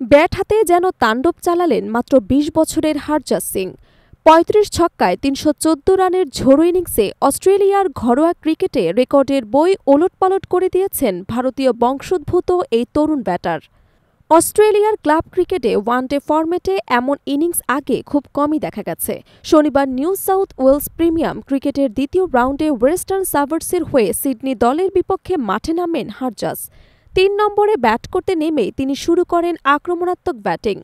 Bat হাতে যেন তাণ্ডব চালালেন মাত্র ২০ বছরের হরজত সিং। ৩৫ ছক্কায় ৩১৪ রানের ঝোড়ো ইনিংসে অস্ট্রেলিয়ার ঘরোয়া ক্রিকেটে রেকর্ডের বই ওলটপালট করে দিয়েছেন ভারতীয় বংশোদ্ভূত এই তরুণ ব্যাটার। অস্ট্রেলিয়ার ক্লাব ক্রিকেটে ওয়ানডে ফরম্যাটে এমন ইনিংস আগে খুব কমই দেখা গেছে। শনিবার নিউ সাউথ ওয়েলস প্রিমিয়াম ক্রিকেটের দ্বিতীয় রাউন্ডে ওয়েস্টার্ন সাবার্সের হয়ে সিডনি দলের বিপক্ষে মাঠে নামেন হরজত। ৩ নম্বরে ব্যাট করতে নেমেই তিনি শুরু করেন আক্রমণাত্মক ব্যাটিং।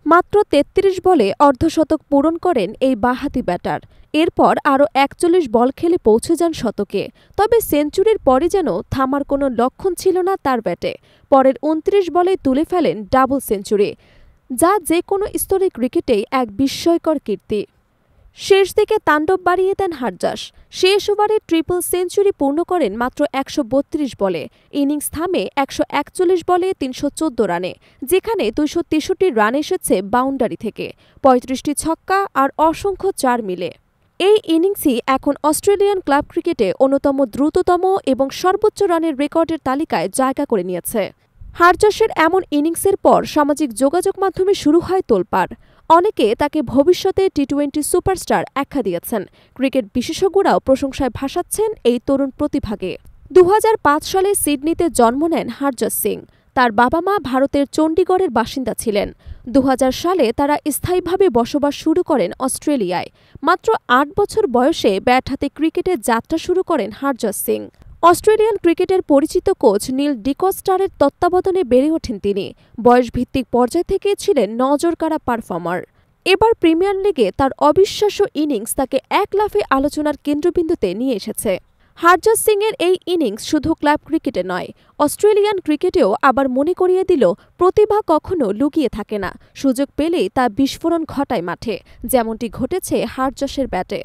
মাত্র ৩৩ বলে অর্ধশতক পূরণ করেন এই বাঁহাতি ব্যাটার। এরপর আরও ৪১ বল খেলে পৌঁছে যান শতকে। তবে সেঞ্চুরির পরে যেন থামার কোনো লক্ষণ ছিল না তার ব্যাটে। পরের ২৯ বলে তুলে ফেলেন ডাবল সেঞ্চুরি, যা যে কোনো স্তরে ক্রিকেটেই এক বিস্ময়কর কীর্তি। শেষ দিকে তাণ্ডব বাড়িয়ে দেন হরজত। শেষ ওভারে ট্রিপল সেঞ্চুরি পূর্ণ করেন মাত্র ১৩২ বলে। ইনিংস থামে ১৪১ বলে ৩১৪ রানে, যেখানে ২৬৩ রান এসেছে বাউন্ডারি থেকে, ৩৫টি ছক্কা আর অসংখ্য চার মিলে। এই ইনিংসই এখন অস্ট্রেলিয়ান ক্লাব ক্রিকেটে অন্যতম দ্রুততম এবং সর্বোচ্চ রানের রেকর্ডের তালিকায় জায়গা করে নিয়েছে। হরজতের এমন ইনিংসের পর সামাজিক যোগাযোগ মাধ্যমে শুরু হয় তোলপাড়। অনেকে তাকে ভবিষ্যতে টি-২০ সুপারস্টার আখ্যা দিয়েছেন। ক্রিকেট বিশেষজ্ঞরাও প্রশংসায় ভাসাচ্ছেন এই তরুণ প্রতিভাকে। ২০০৫ সালে সিডনিতে জন্ম নেন হরজত সিং। তার বাবা মা ভারতের চণ্ডীগড়ের বাসিন্দা ছিলেন। ২০০০ সালে তারা স্থায়ীভাবে বসবাস শুরু করেন অস্ট্রেলিয়ায়। মাত্র ৮ বছর বয়সে ব্যাট হাতে ক্রিকেটের যাত্রা শুরু করেন হরজত সিং। অস্ট্রেলিয়ান ক্রিকেটের পরিচিত কোচ নীল ডিকস্টারের তত্ত্বাবধানে বেড়ে ওঠেন তিনি। বয়সভিত্তিক পর্যায় থেকে ছিলেন নজরকাড়া পারফর্মার। এবার প্রিমিয়ার লিগে তার অবিশ্বাস্য ইনিংস তাকে এক লাফে আলোচনার কেন্দ্রবিন্দুতে নিয়ে এসেছে। হরজত সিংয়ের এই ইনিংস শুধু ক্লাব ক্রিকেটে নয়, অস্ট্রেলিয়ান ক্রিকেটেও আবার মনে করিয়ে দিল প্রতিভা কখনো লুকিয়ে থাকে না, সুযোগ পেলেই তা বিস্ফোরণ ঘটায় মাঠে, যেমনটি ঘটেছে হরজতের ব্যাটে।